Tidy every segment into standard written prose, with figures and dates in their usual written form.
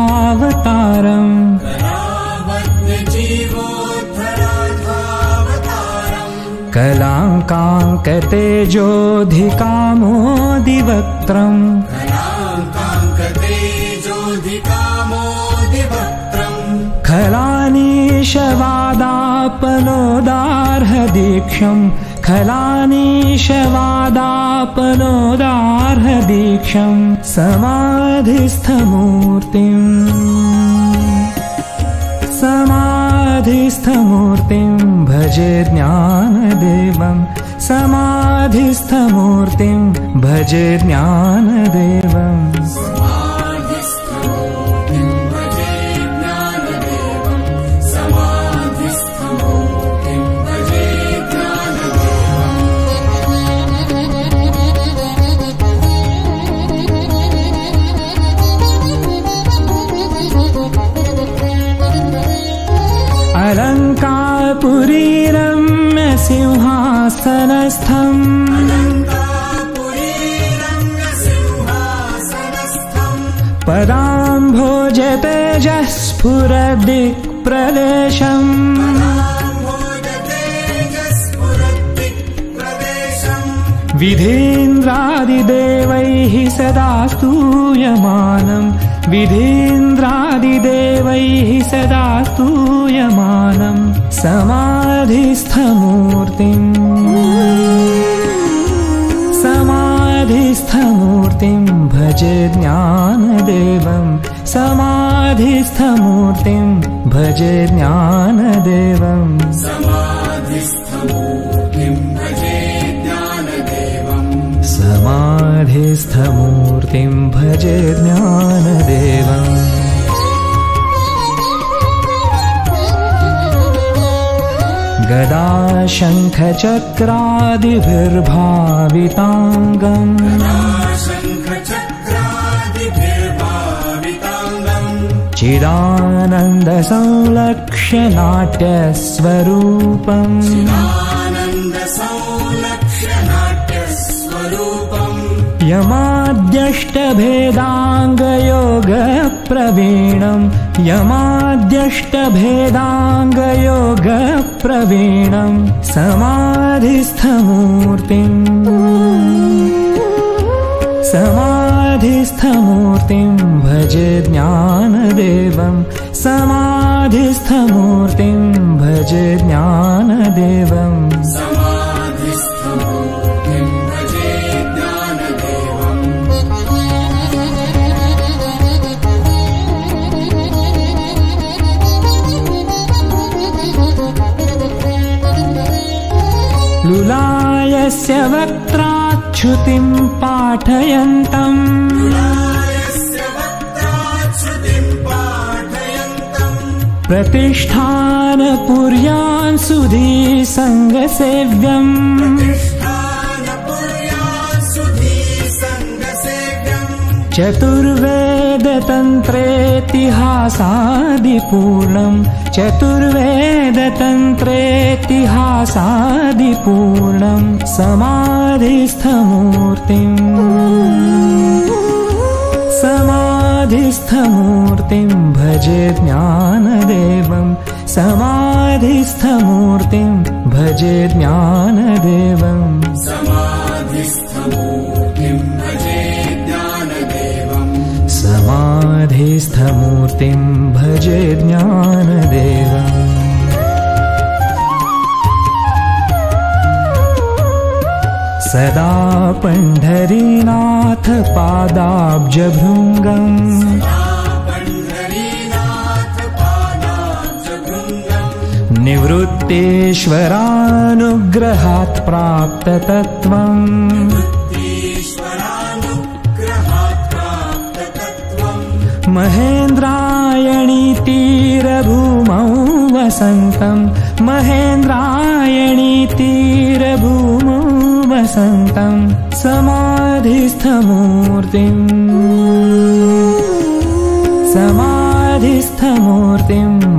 कलावद्यजीवोद्धरार्थावतारम् कलाङ्काङ्कतेजोऽधिकामोदिवक्त्रम् खलानीशवादापनोदार्हदीक्षम् खलानीशवादापनोदार्हदीक्षम् समाधिस्थमूर्तिम् भजे ज्ञानदेवम् समाधिस्थमूर्तिम् भजे ज्ञानदेवम् अलङ्कारपुरीरम्य सिंहासनस्थम् पदाम्भोजतेजः स्फुरदिक्प्रदेशम् विधीन्द्रादिदेवैः सदा स्तूयमानम् विधीन्द्रादिदेवैः सदा स्तूयमानम् समाधिस्थमूर्तिम् भजे ज्ञानदेवम् समाधिस्थमूर्तिम् भजे ज्ञानदेवम् समाधिस्थमूर्तिम् भजे ज्ञानदेवम् गदा शङ्खचक्रादिभिर्भाविताङ्गम् चिदानन्दसंलक्ष्य नाट्यस्वरूपम् यमाद्यष्टभेदाङ्गयोगप्रवीणम् यमाद्यष्टभेदाङ्गयोगप्रवीणम् समाधिस्थमूर्तिम् भजे ज्ञानदेवम् समाधिस्थमूर्तिम् भजे ज्ञानदेवम् लुलायस्य वक्त्राच्छ्रुतिम् पाठयन्तम् प्रतिष्ठानपुर्यान् सुधीसङ्गसेव्यम् चतुर्वेदतन्त्रेतिहासादिपूर्णम् चतुर्वेदतन्त्रेतिहासादिपूर्णम् समाधिस्थमूर्तिम् भजे ज्ञानदेवम् समाधिस्थमूर्तिम् भजे ज्ञानदेवम् समाधिस्थमूर्तिम् भजे ज्ञानदेवम् सदा पण्ढरीनाथ पादाब्जभृङ्गम् निवृत्तेश्वरानुग्रहात् प्राप्ततत्त्वम् महेन्द्रायणी तीरभूमौ वसन्तम् महेन्द्रायणी तीरभूमौ वसन्तम् समाधिस्थमूर्तिम्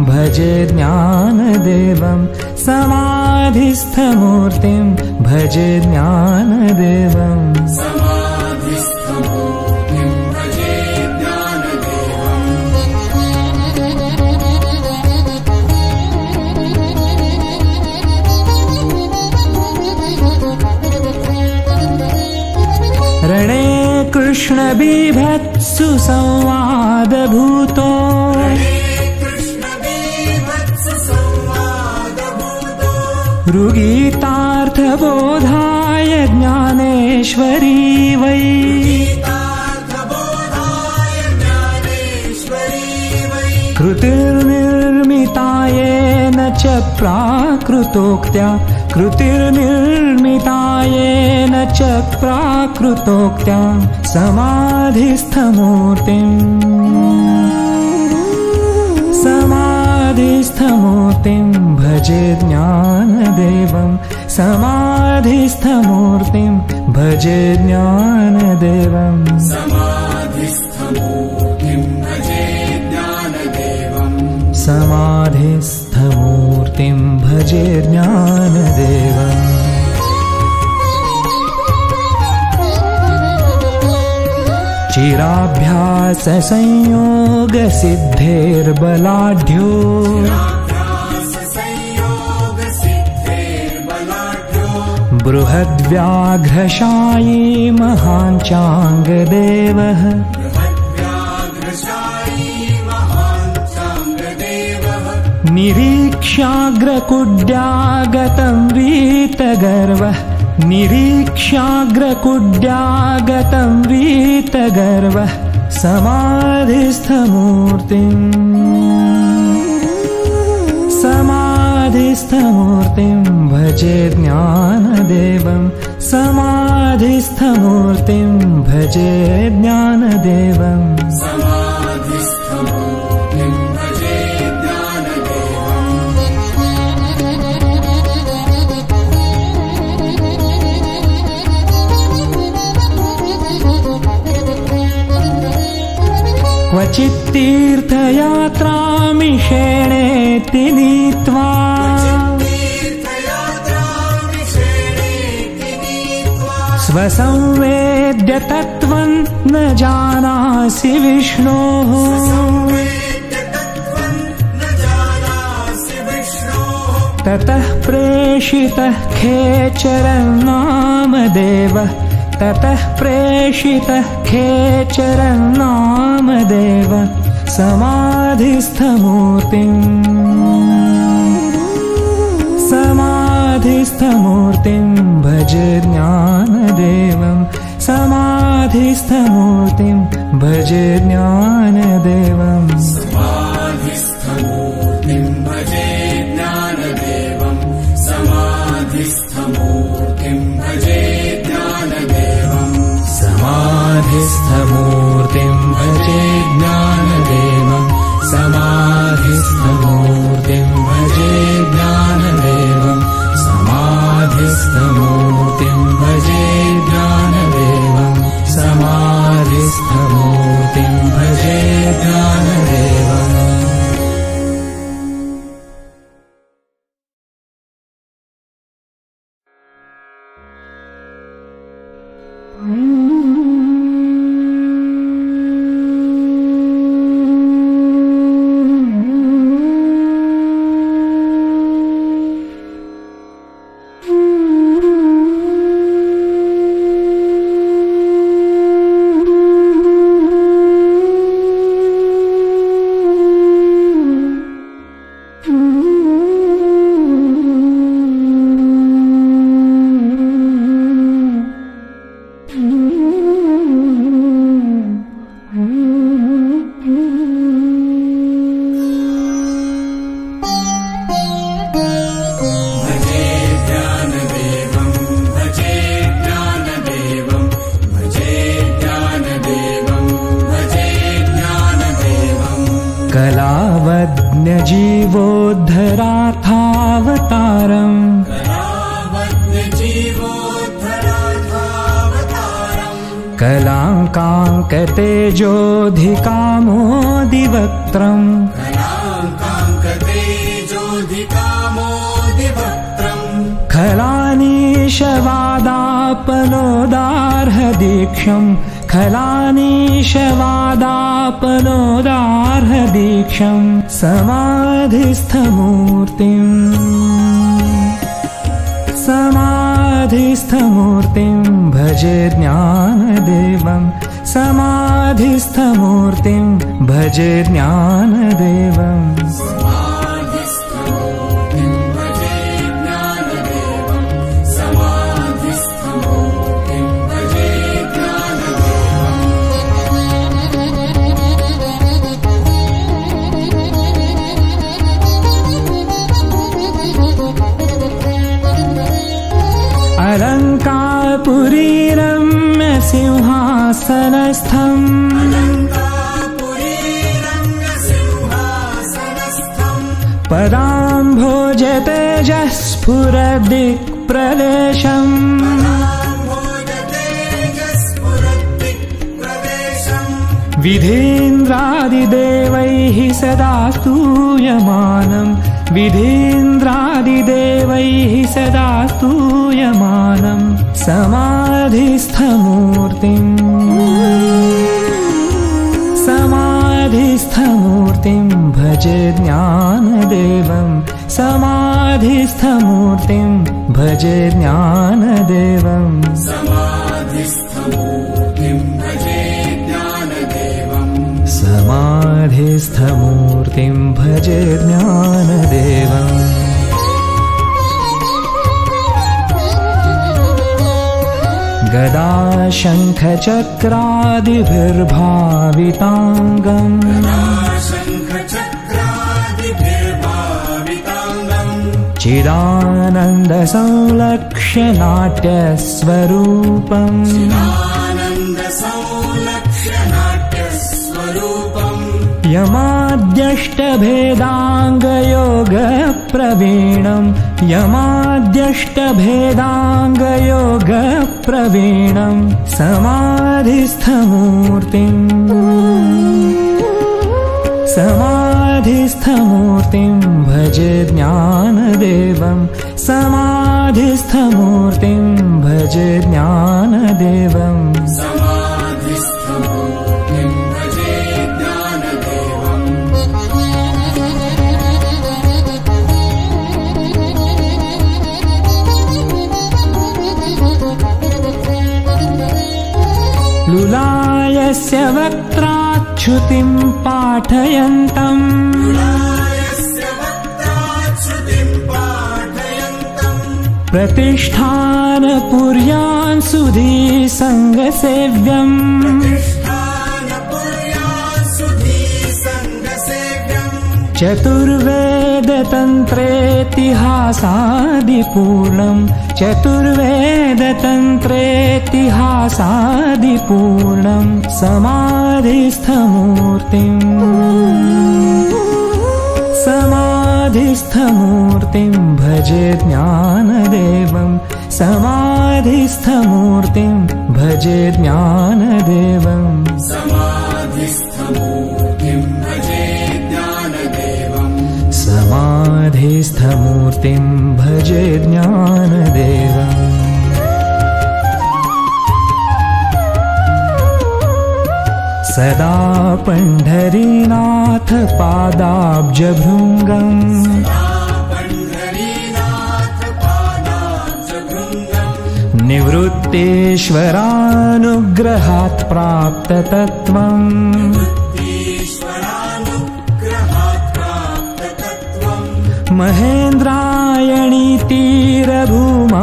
भजे ज्ञानदेवम् समाधिस्थमूर्तिम् भजे ज्ञानदेवम् बीभत्सु संवादभूतो ऋगीतार्थबोधाय ज्ञानेश्वरी वै कृतिर्निर्मितायेन च प्राकृतोक्त्या कृतिर्निर्मितायेन च प्राकृतोक्त्या समाधिस्थमूर्तिं भजे ज्ञानदेवं समाधिस्थमूर्तिं भजे ज्ञानदेवं समाधिस्थमूर्तिं भजे ज्ञानदेवम् चिराभ्याससंयोगसिद्धेर्बलाढ्यो बृहद्व्याघ्रशायी महाञ्चाङ्गदेवः निरीक्ष्याग्रकुड्यागतं वीतगर्वः निरीक्ष्याग्रकुड्यागतं वीतगर्वः समाधिस्थमूर्तिं भजे ज्ञानदेवं समाधिस्थमूर्तिं भजे ज्ञानदेवम् क्वचित्तीर्थयात्रामिषेणेति नीत्वा स्वसंवेद्य तत्त्वं न जानासि विष्णोः ततः प्रेषितः खेचरं नामदेवः ततः प्रेषितः खेचरं नामदेवः समाधिस्थमूर्तिं भजे ज्ञानदेवं समाधिस्थमूर्तिं भजे ज्ञानदेवम् समाधिस्थमूर्तिं भजे ज्ञानदेवं समाधिस्थमूर्तिं भजे समाधिस्थमूर्तिं भजे ज्ञानदेवं समाधिस्थमूर्तिं भजे ज्ञानदेवं समाधिस्थमूर्तिं भजे ज्ञानदेवं समाधिस्थमूर्तिं भजे ज्ञानदेवम् कलावज्ञजीवोद्धरार्थावतारम् कलाङ्काङ्कतेजोऽधिकामोदिवक्त्रम् खलानीशवादापनोदार्हदीक्षम् खलानीशवादापनोदार्हदीक्षम् समाधिस्थमूर्तिं भजे ज्ञानदेवं समाधिस्थमूर्तिं भजे ज्ञानदेवम् समाधिस्थमूर्तिं भजे ज्ञानदेवं समाधिस्थमूर्तिं भजे अलङ्कारपुरीरम्य सिंहासनस्थम् पदाम्भोजतेजः स्फुरदिक्प्रदेशम् विधीन्द्रादिदेवैः सदा स्तूयमानम् विधीन्द्रादिदेवैः सदा स्तूयमानम् समाधिस्थमूर्तिम् समाधिस्थमूर्तिं भजे ज्ञानदेवम् समाधिस्थमूर्तिं भजे ज्ञानदेवम् समाधिस्थमूर्तिं भजे ज्ञानदेवम् समाधिस्थमूर्तिं भजे ज्ञानदेवम् गदा शङ्खचक्रादिभिर्भाविताङ्गम् चिदानन्दसंलक्ष्य नाट्यस्वरूपम् यमाद्यष्टभेदाङ्गयोगप्रवीणम् यमाद्यष्टभेदाङ्गयोगप्रवीणम् समाधिस्थमूर्तिम् समाधिस्थमूर्तिं भजे ज्ञानदेवम् समाधिस्थमूर्तिं भजे ज्ञानदेवम् समाधिस्थमूर्तिं भजे ज्ञानदेवम् लुलायस्य वक्त्राच्युतिं पाठयन्तम् प्रतिष्ठानपुर्यां सुधीसङ्गसेव्यम् चतुर्वेदतन्त्रेतिहासादिपूर्णम् चतुर्वेदतन्त्रेतिहासादिपूर्णम् समाधिस्थमूर्तिम् समाधिस्थमूर्तिं भजे ज्ञानदेवम् समाधिस्थमूर्तिं भजे ज्ञानदेवम् समाधिस्थमूर्तिं भजे ज्ञानदेवम् समाधिस्थमूर्तिं भजे ज्ञानदेवम् सदा पण्ढरीनाथ पादाब्जभृङ्गम् निवृत्तेश्वरानुग्रहात् प्राप्ततत्त्वम् महेन्द्रायणीतीरभूमौ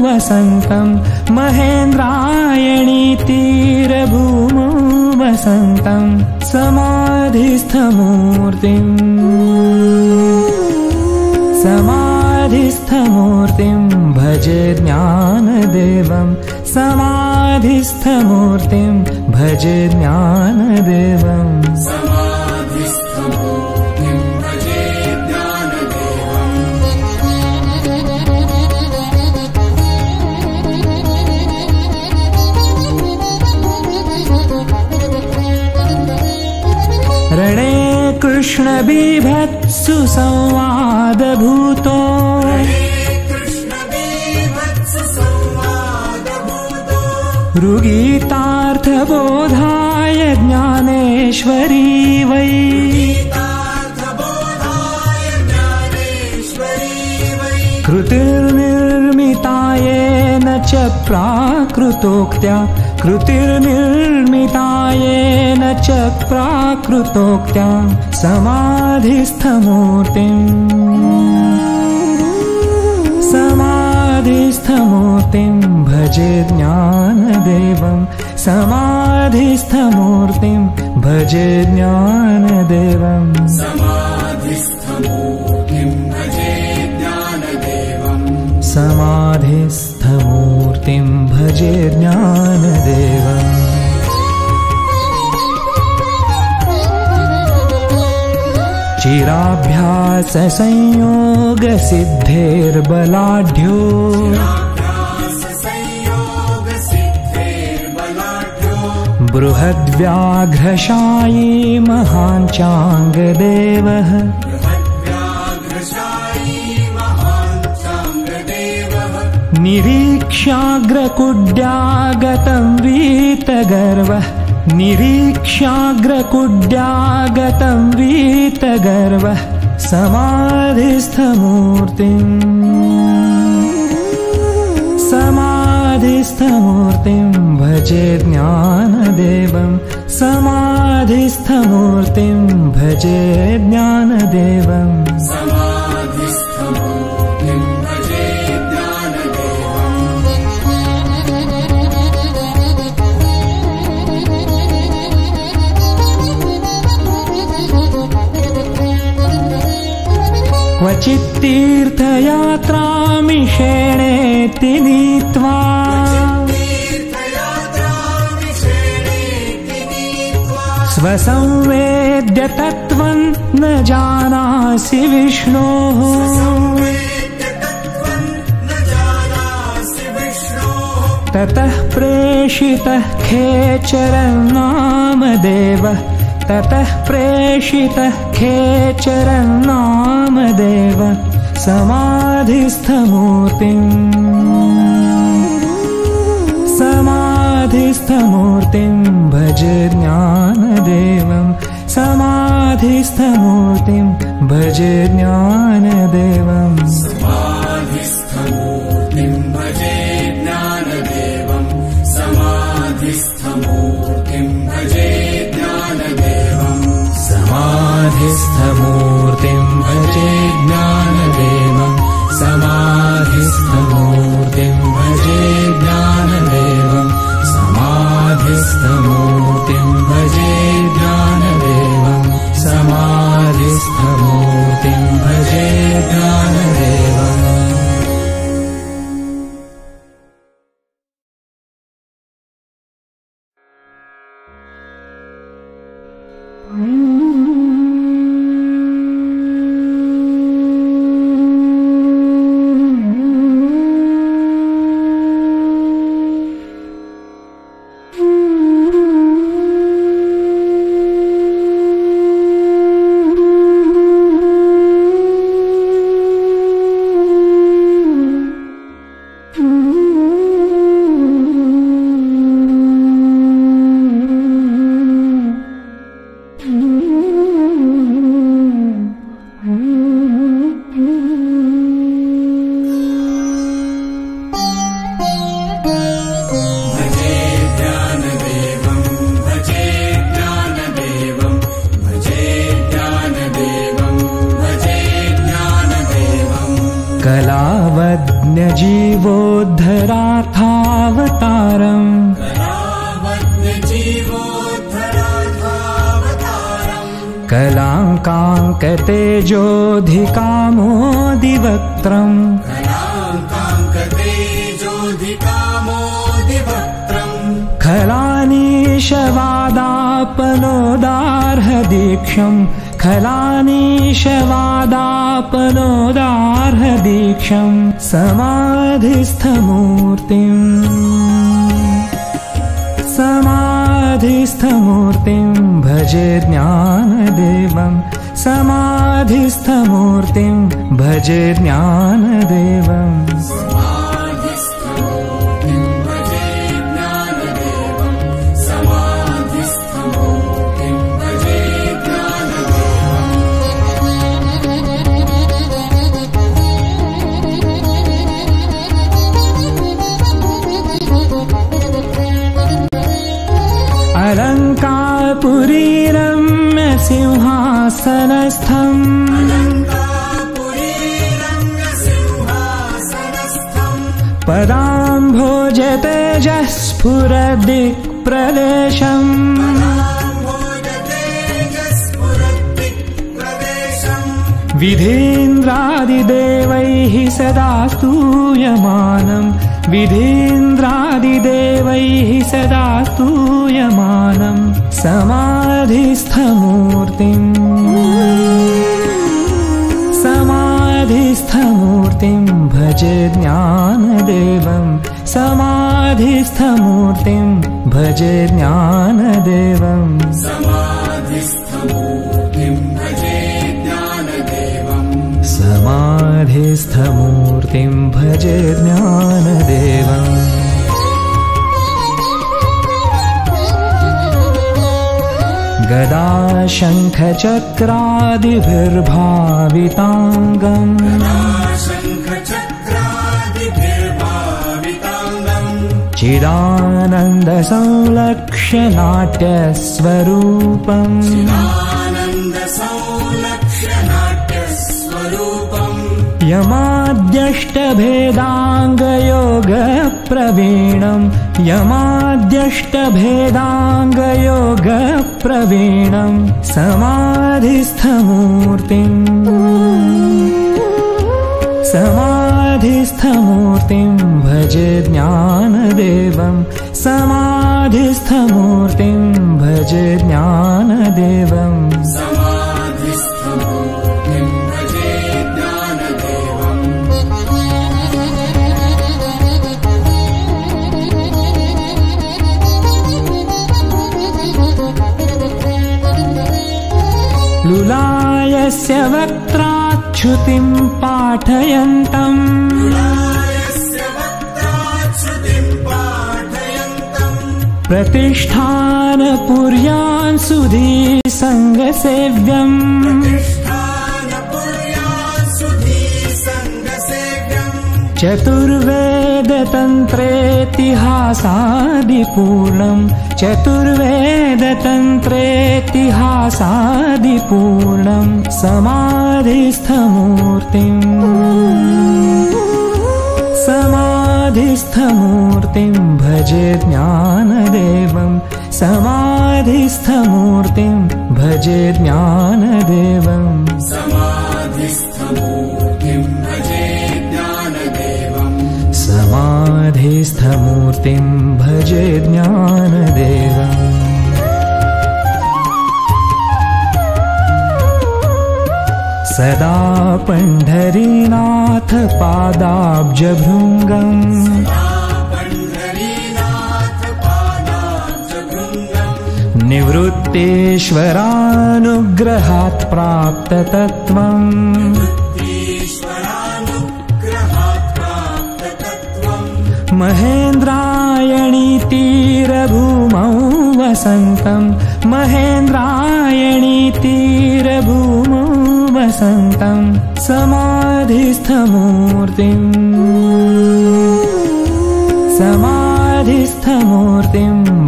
वसन्तम् महेन्द्रायणीतीरभूमौ वसन्तम् समाधिस्थमूर्तिम् समाधिस्थमूर्तिं भजे ज्ञानदेवम् समाधिस्थमूर्तिं भजे ज्ञानदेवम् समाधिस्थमूर्तिं भजे ज्ञानदेवम् रणे कृष्णबीभत्सु संवादभूतो ऋगीतार्थबोधाय ज्ञानेश्वरी वै कृतिर्निर्मितायेन च प्राकृतोक्त्या कृतिर्निर्मितायेन च प्राकृतोक्त्या समाधिस्थमूर्तिं भजे ज्ञानदेवं समाधिस्थमूर्तिं भजे ज्ञानदेवं समाधिस्थमूर्तिं भजे ज्ञानदेवं समाधिस्थमूर्तिं भजे ज्ञानदेवम् चिराभ्याससंयोगसिद्धेर्बलाढ्यो बृहद्व्याघ्रशायी महान् चाङ्गदेवः निरीक्ष्याग्रकुड्यागतं वीतगर्वः निरीक्ष्याग्रकुड्यागतं वीतगर्वः समाधिस्थमूर्तिं भजे ज्ञानदेवं समाधिस्थमूर्तिं भजे ज्ञानदेवं समाधिस्थमूर्तिं भजे ज्ञानदेवं क्वचित्तीर्थयात्रामिषेणेति नीत्वा स्वसंवेद्य तत्त्वं न जानासि विष्णोः ततः प्रेषितः खेचरं नामदेवः ततः प्रेषितः खेचरं नामदेवः समाधिस्थमूर्तिं भजे ज्ञानदेवं समाधिस्थमूर्तिं भजे ज्ञानदेवं समाधिस्थमूर्तिं भजे ज्ञानदेवं समाधिस्थमूर्तिं भजे ज्ञानदेवं समाधिस्थमूर्तिं भजे ज्ञानदेवं समाधिस्थमूर्तिं भजे ज्ञानदेवं समाधिस्थमूर्तिं भजे ज्ञानदेवं समाधिस्थमूर्तिं भजे ज्ञानदेवम् कलावज्ञजीवोद्धरार्थावतारम् कलाङ्काङ्कतेजोऽधिकामोदिवक्त्रम् खलानीशवादापनोदार्हदीक्षम् खलानीशवादापनोदार्हदीक्षम् समाधिस्थमूर्तिं भजे ज्ञानदेवं समाधिस्थमूर्तिं भजे ज्ञानदेवं समाधिस्थमूर्तिं भजे ज्ञानदेवं समाधिस्थमूर्तिं भजे ज्ञानदेवम् रङ्गसिंहासनस्थम् पदाम्भोजतेजः स्फुरद्दिक्प्रदेशम् विधीन्द्रादिदेवैः सदा स्तूयमानम् विधीन्द्रादिदेवैः सदा स्तूयमानम् समाधिस्थमूर्तिम् भजे ज्ञानदेवम् समाधिस्थमूर्तिम् भजे ज्ञानदेवम् समाधिस्थमूर्तिम् भजे ज्ञानदेवम् गदा शङ्खचक्रादिभिर्भाविताङ्गम् चिदानन्दसंलक्ष्य नाट्यस्वरूपम् यमाद्यष्टभेदाङ्गयोगप्रवीणम् समाधिस्थमूर्तिम् भजे ज्ञानदेवम् समाधिस्थमूर्तिम् भजे ज्ञानदेवम् लुलायस्य वक्त्राच्छ्रुतिम् पाठयन्तम् प्रतिष्ठानपुर्यान् सुधीसङ्गसेव्यम् चतुर्वेदतन्त्रेतिहासादिपूर्णम् समाधिस्थमूर्तिम् भजे ज्ञानदेवम् समाधिस्थमूर्तिम् भजे ज्ञानदेवम् समाधिस्थमूर्तिम् भजे ज्ञानदेवम् सदा पण्ढरीनाथ पादाब्जभृङ्गम् निवृत्तेश्वरानुग्रहात् प्राप्ततत्त्वम् महेन्द्रायणी तीरभूमौ वसन्तम् महेन्द्रायणी तीरभूमौ वसन्तम् समाधिस्थमूर्तिम्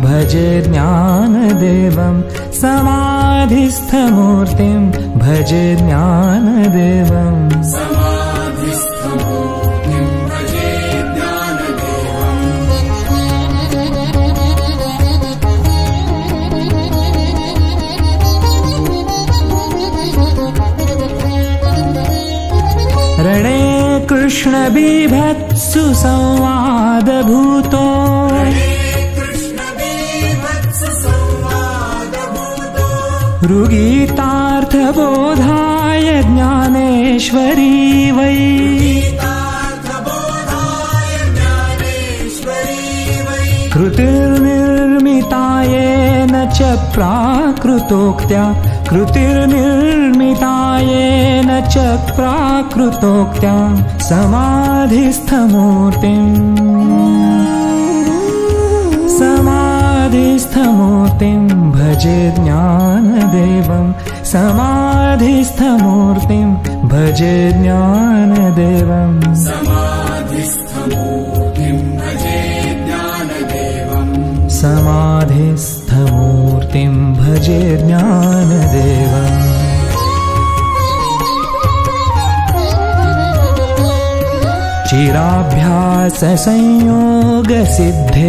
भजे ज्ञानदेवम् समाधिस्थमूर्तिम् भजे ज्ञानदेवम् रणे कृष्णबीभत्सु संवादभूतो ऋगीतार्थबोधाय ज्ञानेश्वरी वै कृतिर्निर्मितायेन च प्राकृतोक्त्या कृतिर्निर्मितायेन च प्राकृतोक्त्या समाधिस्थमूर्तिम् भजे ज्ञानदेवम् समाधिस्थमूर्तिम् भजे ज्ञानदेवम् समाधिस्थमूर्तिम् भजे ज्ञानदेवम्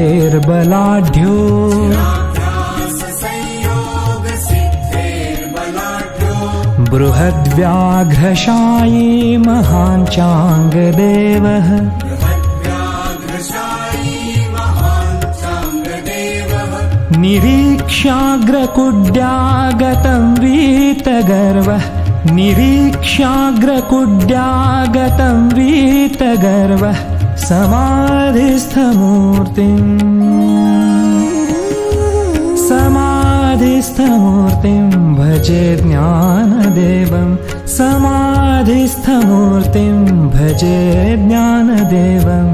चिराभ्याससंयोगसिद्धेर्बलाढ्यो बृहद्व्याघ्रशायी महान् चाङ्गदेवः निरीक्ष्याग्रकुड्यागतं वीतगर्वः निरीक्ष्याग्रकुड्यागतं वीतगर्वः समाधिस्थमूर्तिं भजे ज्ञानदेवं समाधिस्थमूर्तिं भजे ज्ञानदेवम्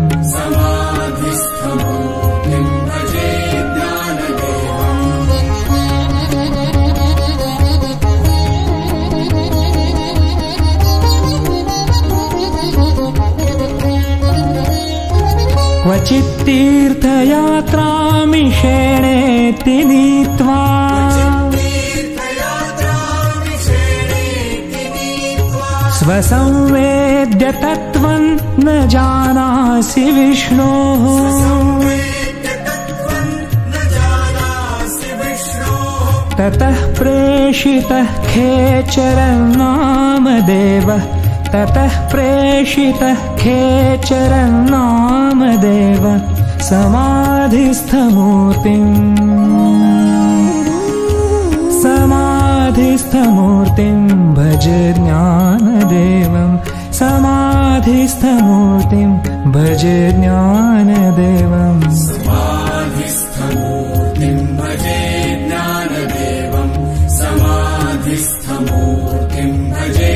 क्वचित्तीर्थयात्रामिषेणेति नीत्वा स्वसंवेद्य तत्त्वं न जानासि विष्णोः ततः प्रेषितः खेचरं नामदेवः ततः प्रेषितः खेचरं नामदेवः समाधिस्थमूर्तिं भजे ज्ञानदेवं समाधिस्थमूर्तिं भजे ज्ञानदेवम् समाधिस्थमूर्तिं भजे ज्ञानदेवं समाधिस्थमूर्तिं भजे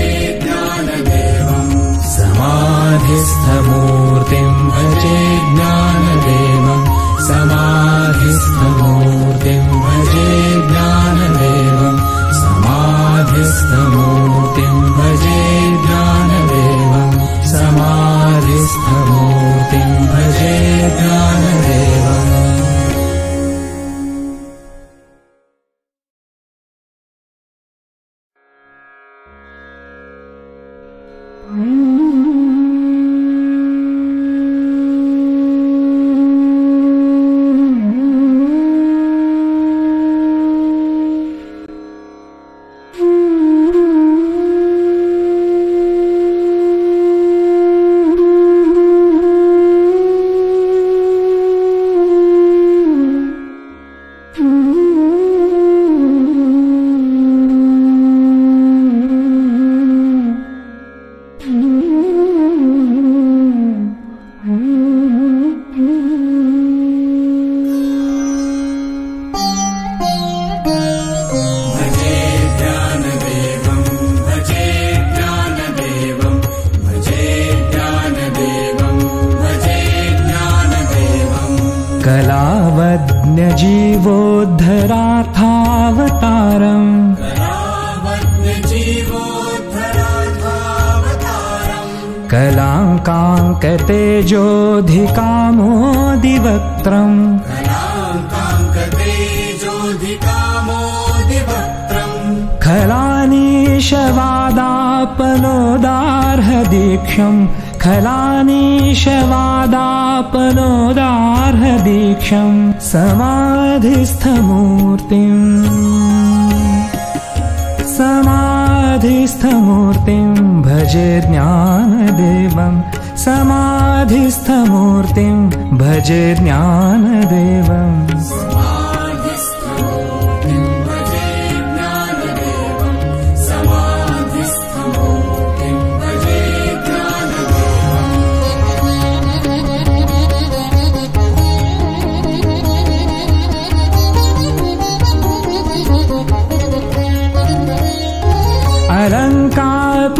समाधिस्थमूर्तिं भजे ज्ञानदेवं समाधिस्थमूर्तिं भजे ज्ञानदेवं समाधिस्थमूर्तिं भजे ज्ञानदेवं समाधिस्थमूर्तिं भजे ज्ञानदेवम् कलाङ्काङ्कतेजोऽधिकामोदिवक्त्रम् खलानीशवादापनोदार्हदीक्षम् खलानीशवादापनोदार्हदीक्षम् समाधिस्थमूर्तिं भजे ज्ञानदेवं समाधिस्थमूर्तिं भजे ज्ञानदेवम्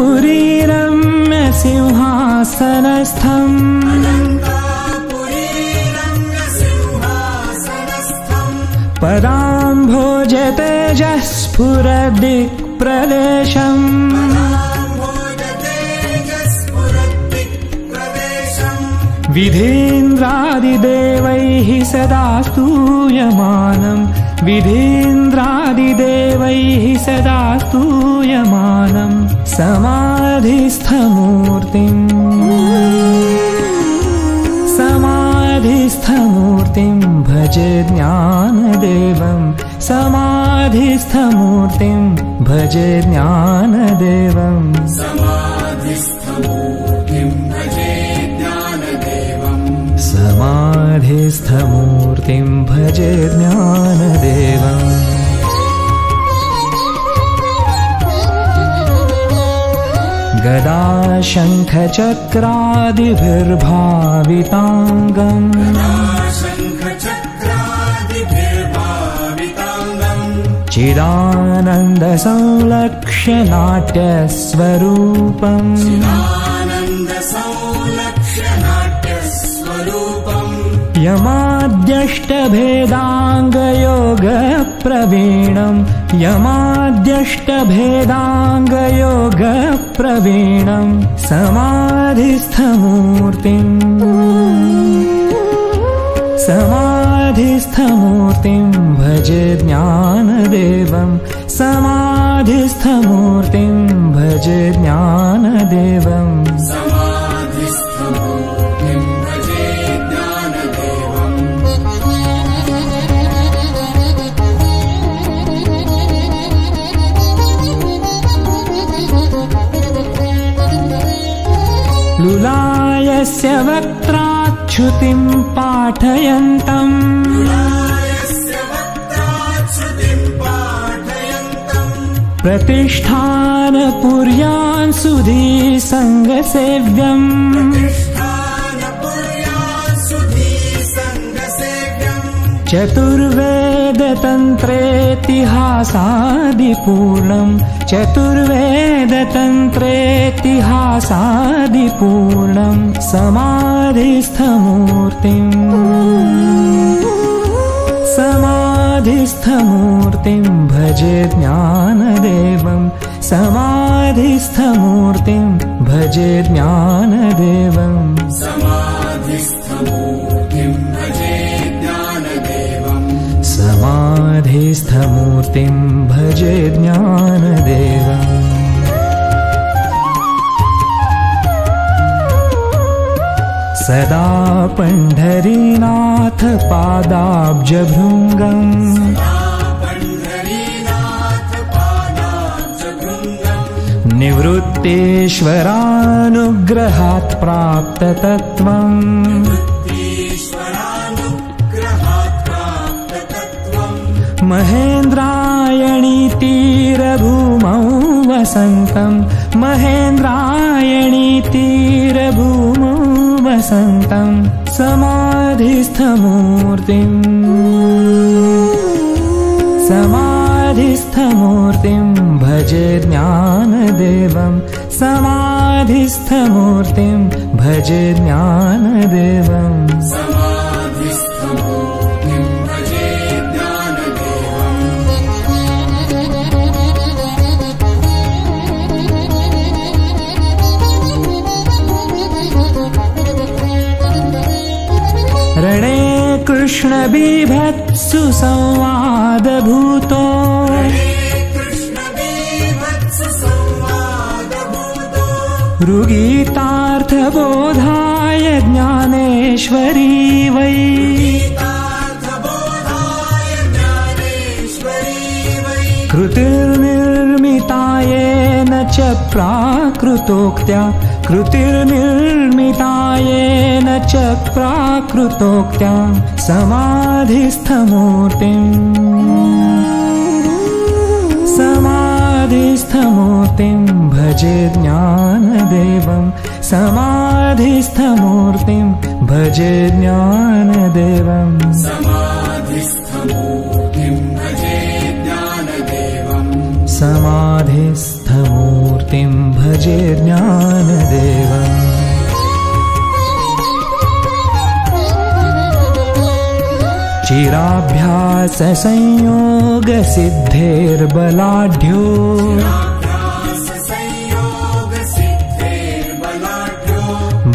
अलङ्कारपुरीरम्य सिंहासनस्थम् पदाम्भोजतेजः स्फुरदिक्प्रदेशम् विधीन्द्रादिदेवैः सदा स्तूयमानम् विधीन्द्रादिदेवैः ब्रह्मादिदेवैः सदा स्तूयमानं समाधिस्थमूर्तिम् समाधिस्थमूर्तिं भजे ज्ञानदेवं समाधिस्थमूर्तिं भजे ज्ञानदेवं समाधिस्थमूर्तिं भजे ज्ञानदेवं समाधिस्थमूर्तिं भजे ज्ञानदेवम् गदा शङ्खचक्रादिभिर्भाविताङ्गम् चिदानन्दसंलक्ष्य नाट्यस्वरूपम् यमाद्यष्टभेदाङ्गयोगप्रवीणम् यमाद्यष्टभेदाङ्गयोगप्रवीणम् समाधिस्थमूर्तिम् समाधिस्थमूर्तिं भजे ज्ञानदेवं समाधिस्थमूर्तिं भजे ज्ञानदेवम् समाधिस्थमूर्तिं भजे ज्ञानदेवम् लुलायस्य वक्त्राच्युतिं पाठयन्तम् प्रतिष्ठानपुर्यान् सुधीसङ्गसेव्यम् चतुर्वेदतन्त्रेतिहासादिपूर्णम् चतुर्वेदतन्त्रेतिहासादिपूर्णम् समाधिस्थमूर्तिम् समाधिस्थमूर्तिं भजे ज्ञानदेवं समाधिस्थमूर्तिं भजे ज्ञानदेवम् समाधिस्थमूर्तिं भजे ज्ञानदेवम् समाधिस्थमूर्तिं भजे ज्ञानदेवम् सदा पण्ढरीनाथ पादाब्जभृङ्गम् निवृत्तेश्वरानुग्रहात् प्राप्ततत्त्वम् महेन्द्रायणी तीरभूमौ वसन्तं महेन्द्रायणी तीरभूमौ वसन्तं समाधिस्थमूर्तिम् समाधिस्थमूर्तिं भजे ज्ञानदेवं समाधिस्थमूर्तिं भजे ज्ञानदेवम् समाधिस्थमूर्तिं भजे ज्ञानदेवम् रणे कृष्णबीभत्सु संवादभूतो ऋगीतार्थबोधाय ज्ञानेश्वरी वै कृतिर्निर्मितायेन च प्राकृतोक्त्या कृतिर्निर्मितायेन च प्राकृतोक्त्या समाधिस्थमूर्तिम् समाधिस्थमूर्तिं भजे ज्ञानदेवं समाधिस्थमूर्तिं भजे ज्ञानदेवम् समाधिस्थमूर्तिं भजे ज्ञानदेवम् समाधिस्थमूर्तिं भजे ज्ञानदेवम् चिराभ्याससंयोगसिद्धेर्बलाढ्यो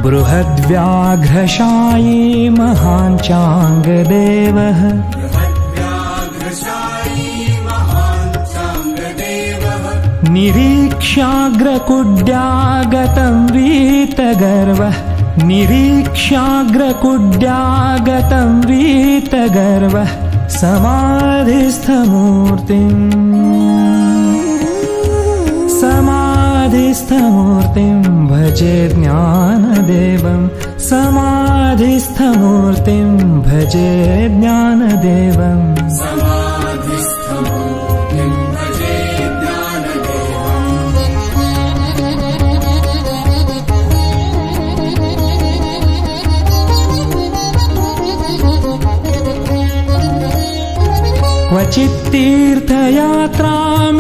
बृहद्व्याघ्रशायी महान् चाङ्गदेवः निरीक्ष्याग्रकुड्यागतं वीतगर्वः निरीक्ष्याग्रकुड्यागतं वीतगर्वः समाधिस्थमूर्तिं भजे ज्ञानदेवं समाधिस्थमूर्तिं भजे ज्ञानदेवं समाधिस्थमूर्तिं भजे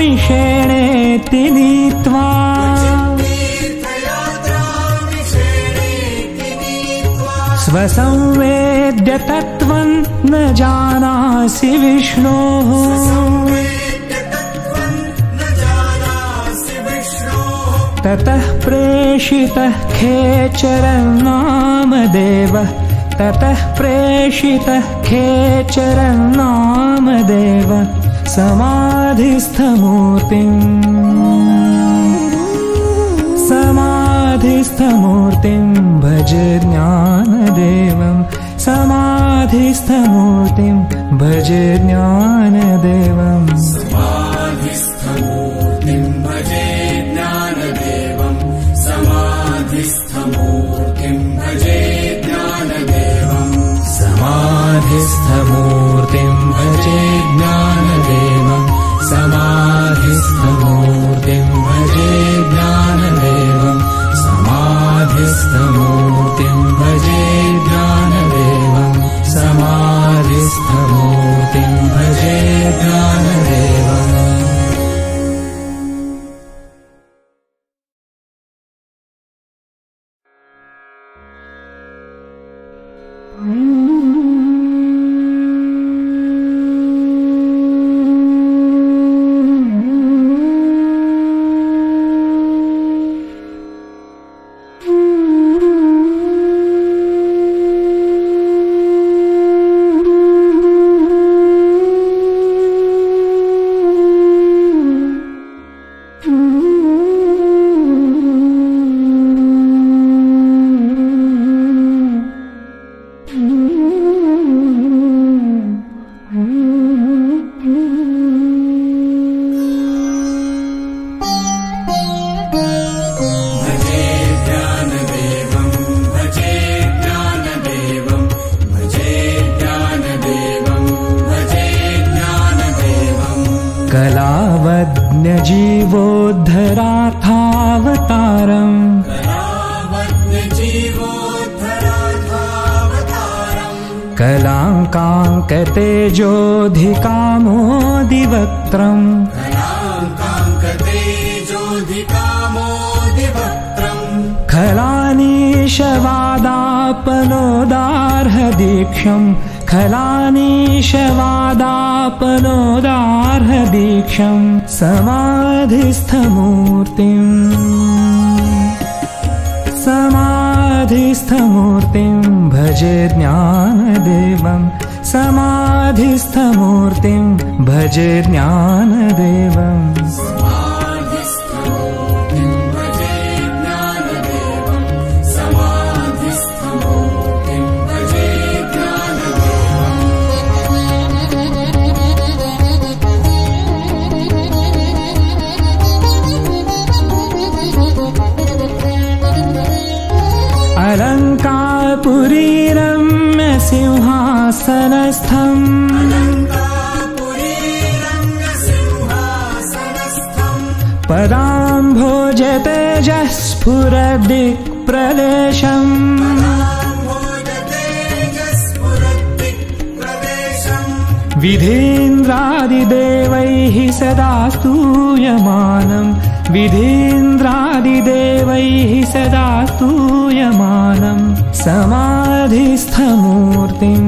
क्वचित्तीर्थयात्रामिषेणेति नीत्वा स्वसंवेद्य तत्त्वं न जानासि विष्णोः ततः प्रेषितः खेचरं नामदेवः ततः प्रेषितः खेचरं नामदेवः समाधिस्थमूर्तिं भजे ज्ञानदेवं समाधिस्थमूर्तिं भजे ज्ञानदेवं समाधिस्थमूर्तिं भजे ज्ञानदेवं समाधिस्थमूर्तिं भजे ज्ञानदेवं समाधिस्थमूर्तिं भजे ज्ञानदेवं समाधिस्थमूर्तिं भजे ज्ञानदेवं समाधिस्थमूर्तिं भजे ज्ञानदेवं समाधिस्थमूर्तिं भजे ज्ञानदेवम् कलाङ्काङ्कतेजोऽधिकामोदिवक्त्रम् खलानीशवादापनोदार्हदीक्षम् खलानीशवादापनोदार्हदीक्षम् समाधिस्थमूर्तिं भजे ज्ञानदेवं समाधिस्थमूर्तिं भजे ज्ञानदेवं समाधिस्थमूर्तिं भजे ज्ञानदेवं समाधिस्थमूर्तिं भजे अलङ्कारपुरीरम्य सिंहासनस्थम् पदाम्भोजतेजः स्फुरदिक्प्रदेशम् विधीन्द्रादिदेवैः सदा स्तूयमानम् विधीन्द्रादिदेवैः सदा स्तूयमानम् समाधिस्थमूर्तिं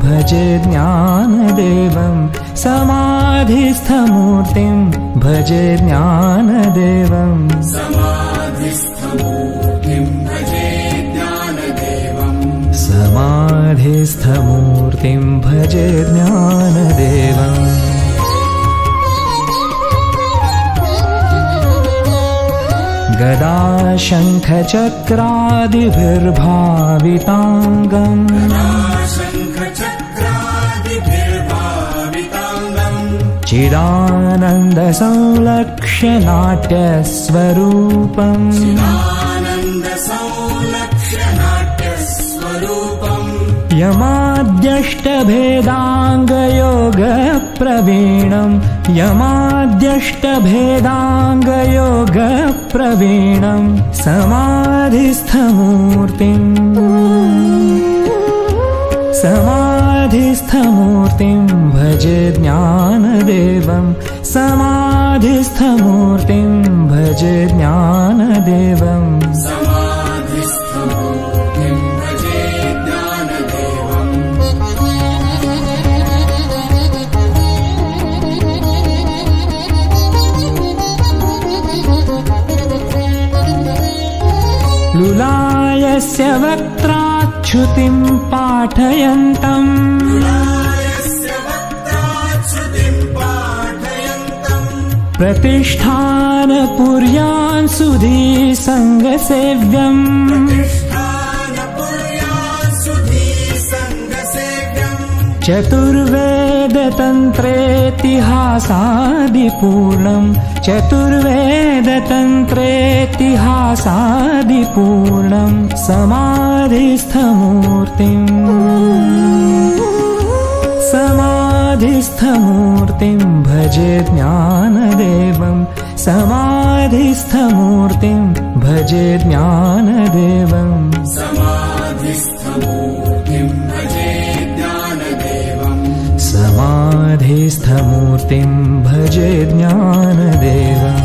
भजे ज्ञानदेवं समाधिस्थमूर्तिं भजे ज्ञानदेवं समाधिस्थमूर्तिं भजे ज्ञानदेवं समाधिस्थमूर्तिं भजे ज्ञानदेवम् शङ्खचक्रादिभिर्भाविताङ्गम् चिदानन्दसंलक्ष्य नाट्यस्वरूपम् यमाद्यष्टभेदाङ्गयोगप्रवीणम् यमाद्यष्टभेदाङ्गयोगप्रवीणम् समाधिस्थमूर्तिम् भजे ज्ञानदेवम् समाधिस्थमूर्तिम् भजे ज्ञानदेवम् लुलायस्य वक्त्राच्युतिम् पाठयन्तम् प्रतिष्ठानपुर्यान् सुधी सङ्गसेव्यम् चतुर्वेदतन्त्रेतिहासादिपूर्णम् समाधिस्थमूर्तिम् भजे ज्ञानदेवम् समाधिस्थमूर्तिम् भजे ज्ञानदेवम् समाधिस्थमूर्तिम् भजे ज्ञानदेवम्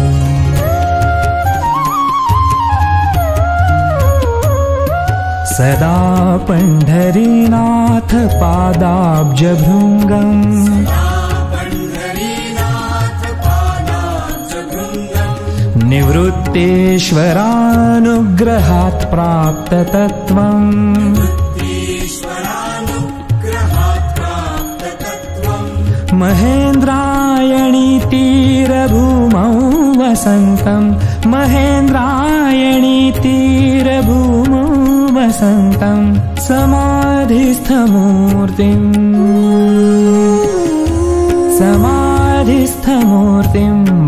सदा पण्ढरीनाथ पादाब्जभृङ्गम् निवृत्तेश्वरानुग्रहात् प्राप्ततत्त्वम् महेन्द्रायणी तीरभूमौ वसन्तम् महेन्द्रायणी तीरभूमौ वसन्तम् समाधिस्थमूर्तिम्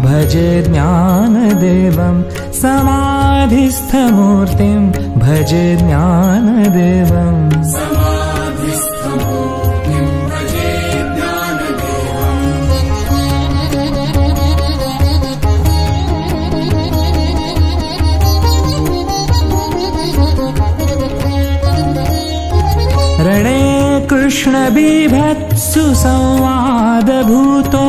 भजे ज्ञानदेवम् समाधिस्थमूर्तिम् भजे ज्ञानदेवम् रणे कृष्णबीभत्सु संवादभूतो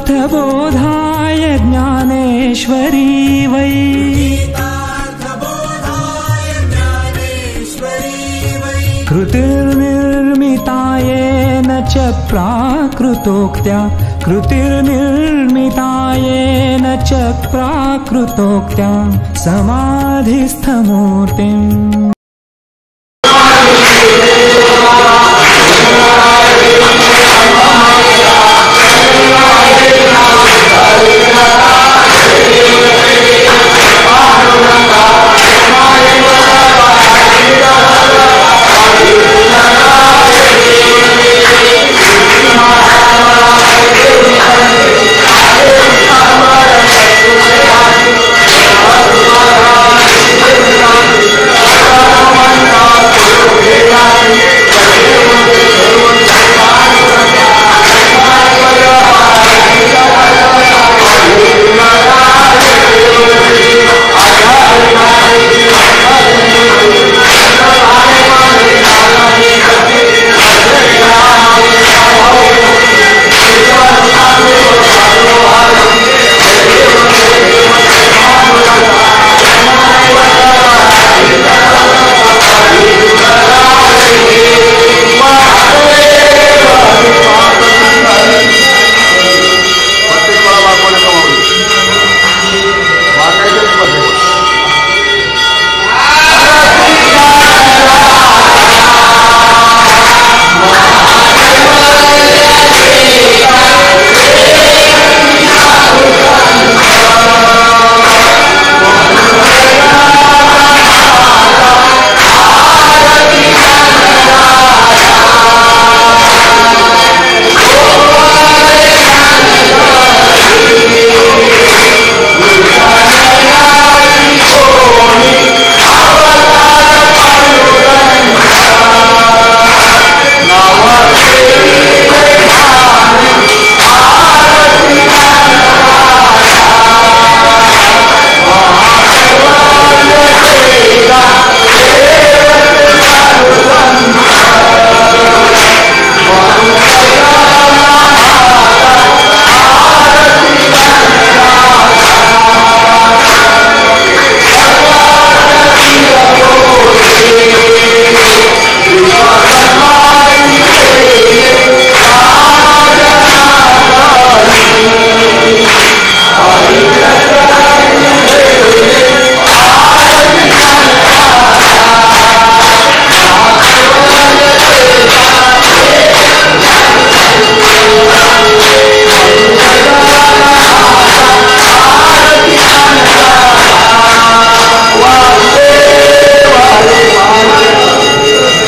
ऋगीतार्थबोधाय ज्ञानेश्वरी वै कृतिर्निर्मितायेन च प्राकृतोक्त्या कृतिर्निर्मितायेन च प्राकृतोक्त्या समाधिस्थमूर्तिम्